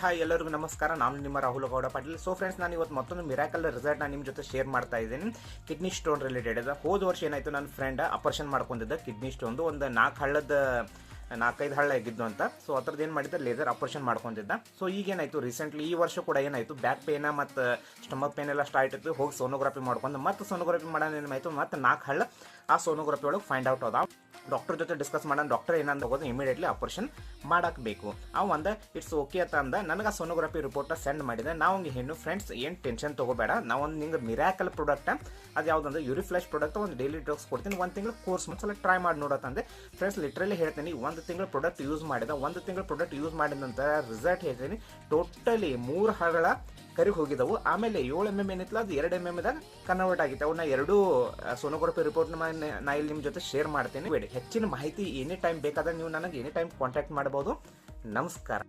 Hi ಎಲ್ಲರಿಗೂ ನಮಸ್ಕಾರ. ನಾನು ನಿಮ್ಮ ರಾಹುಲ್ ಗೌಡ ಪಾಟೀಲ್. ಸೊ ಫ್ರೆಂಡ್ಸ್, ನಾನು ಇವತ್ತು ಮತ್ತೊಂದು ಮಿರಾಕಲ್ ರಿಸಲ್ಟ್ ನಾನು ನಿಮ್ಮ ಜೊತೆ ಶೇರ್ ಮಾಡ್ತಾ ಇದ್ದೀನಿ. ಕಿಡ್ನಿ ಸ್ಟೋನ್ ರಿಲೇಟೆಡ್ ಇದೆ. ಹೋದ ವರ್ಷ ಏನಾಯಿತು, ನನ್ನ ಫ್ರೆಂಡ್ ಆಪರೇಷನ್ ಮಾಡ್ಕೊಂಡಿದ್ದ ಕಿಡ್ನಿ ಸ್ಟೋನ್ದು ಒಂದು 4-5 ಹಳ್ಳ ಆಗಿದ್ದು ಅಂತ. ಸೊ ಅದ್ರದ್ದು ಏನು ಮಾಡಿದ್ದೆ, ಲೇಸರ್ ಆಪರೇಷನ್ ಮಾಡ್ಕೊಂಡಿದ್ದ. ಸೊ ಈಗೇನಾಯಿತು, ರೀಸೆಂಟ್ಲಿ ಈ ವರ್ಷ ಕೂಡ ಏನಾಯಿತು, ಬ್ಯಾಕ್ ಪೇನ ಮತ್ತು ಸ್ಟಮಕ್ ಪೇನ್ ಎಲ್ಲ ಸ್ಟಾರ್ಟ್ ಆಯಿತು. ಹೋಗಿ ಸೋನೋಗ್ರಫಿ ಮಾಡ್ಕೊಂಡು ಮತ್ತೆ ಸೋನೋಗ್ರಫಿ ಮಾಡೋಣ ಏನಾಯಿತು, ಮತ್ತೆ 4 ಹಳ್ಳ ಆ ಸೋನೋಗ್ರಫಿ ಒಳಗೆ ಫೈಂಡ್ ಔಟ್ ಅದ. ಡಾಕ್ಟರ್ ಜೊತೆ ಡಿಸ್ಕಸ್ ಮಾಡೋಣ. ಡಾಕ್ಟರ್ ಏನಂತ ಹೋಗೋದು, ಇಮಿಡಿಯೇಟ್ಲಿ ಆಪರೇಷನ್ ಮಾಡಬೇಕು. ಒಂದು ಇಟ್ಸ್ ಓಕೆ ಅಂತ ಅಂದ. ನನಗೆ ಆ ಸೋನೋಗ್ರಫಿ ರಿಪೋರ್ಟ್ ಸೆಂಡ್ ಮಾಡಿದೆ. ನಾವು ಹೆಣ್ಣು ಫ್ರೆಂಡ್ಸ್ ಏನು ಟೆನ್ಷನ್ ತೊಗೋಬೇಡ, ನಾವೊಂದು ನಿಂಗೆ ಮಿರಾಕಲ್ ಪ್ರಾಡಕ್ಟ್, ಅದು ಯಾವುದಂದ್ರೆ ಯೂರಿಫ್ಲಾಶ್ ಪ್ರಾಡಕ್ಟ್, ಒಂದು ಡೈಲಿ ಡ್ರಗ್ಸ್ ಕೊಡ್ತೀನಿ. 1 ತಿಂಗಳು ಕೋರ್ಸ್ ಒಂದ್ಸಲ ಟ್ರೈ ಮಾಡಿ ನೋಡತ್ತಂದೆ. ಫ್ರೆಂಡ್ಸ್, ಲಿಟ್ರಲಿ ಹೇಳ್ತೀನಿ, 1 ತಿಂಗಳು ಪ್ರಾಡಕ್ಟ್ ಯೂಸ್ ಮಾಡಿದ. 1 ತಿಂಗಳು ಪ್ರಾಡಕ್ಟ್ ಯೂಸ್ ಮಾಡಿದ ನಂತರ ರಿಸಲ್ಟ್ ಹೇಳ್ತೀನಿ. ಟೋಟಲಿ 3 ಹಳ್ಳ ಕರಿಗೆ ಹೋಗಿದ್ದವು. ಆಮೇಲೆ 7 mm ಏನಿತ್ತಲ್ಲ, ಅದು 2 mm ದಾಗ ಕನ್ವರ್ಟ್ ಆಗಿತ್ತು. ಅವನ್ನ 2 ಸೋನೋಗ್ರಫಿ ರಿಪೋರ್ಟ್ ನಾ ಇಲ್ಲಿ ನಿಮ್ಮ ಜೊತೆ ಶೇರ್ ಮಾಡ್ತೀನಿ. ಬೇಡಿ ಹೆಚ್ಚಿನ ಮಾಹಿತಿ ಎನಿ ಟೈಮ್ ಬೇಕಾದ್ರೆ ನೀವು ನನಗೆ ಎನಿ ಟೈಮ್ ಕಾಂಟ್ಯಾಕ್ಟ್ ಮಾಡ್ಬೋದು. ನಮಸ್ಕಾರ.